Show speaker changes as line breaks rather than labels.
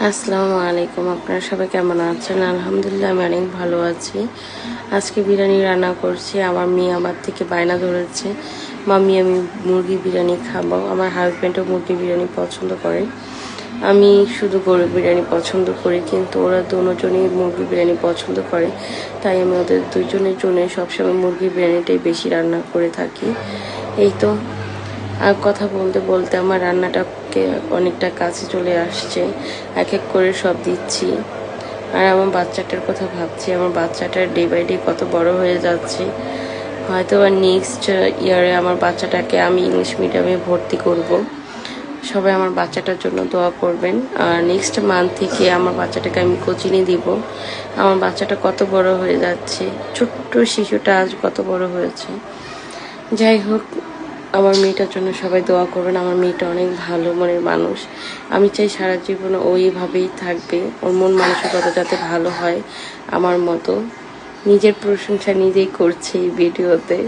আসসালামু আলাইকুম। আপনারা সবাই কেমন আছেন? আলহামদুলিল্লাহ আমি অনেক ভালো আছি। আজকে বিরিয়ানি রান্না করছি। আমার মেয়ে আমার থেকে বায়না ধরেছে, মাম্মি আমি মুরগি বিরিয়ানি খাবো। আমার হাজব্যান্ডও মুরগি বিরিয়ানি পছন্দ করে। আমি শুধু গরু বিরিয়ানি পছন্দ করি, কিন্তু ওরা দুজনেই মুরগি বিরিয়ানি পছন্দ করে। তাই আমি ওদের দুজনের জন্য সবসময় মুরগি বিরিয়ানিটাই বেশি রান্না করে থাকি। এই তো। আর কথা বলতে বলতে আমার রান্নাটাকে অনেকটা কাছে চলে আসছে। এক এক করে সব দিচ্ছি। আর আমার বাচ্চাটার কথা ভাবছি। আমার বাচ্চাটার ডে বাই ডে কত বড় হয়ে যাচ্ছে। হয়তো আর নেক্সট ইয়ারে আমার বাচ্চাটাকে আমি ইংলিশ মিডিয়ামে ভর্তি করব। সবাই আমার বাচ্চাটার জন্য দোয়া করবেন। আর নেক্সট মান্থ থেকে আমার বাচ্চাটাকে আমি কোচিংয়ে দিব। আমার বাচ্চাটা কত বড় হয়ে যাচ্ছে। ছোট্ট শিশুটা আজ কত বড় হয়েছে। যাই হোক, আমার মেয়েটার জন্য সবাই দোয়া করবেন। আমার মেয়েটা অনেক ভালো মনের মানুষ। আমি চাই সারা জীবন ও এইভাবেই থাকবে। ওর মন মানসিকতা যাতে ভালো হয় আমার মতো। নিজের প্রশংসা নিজেই করছে এই ভিডিওতে।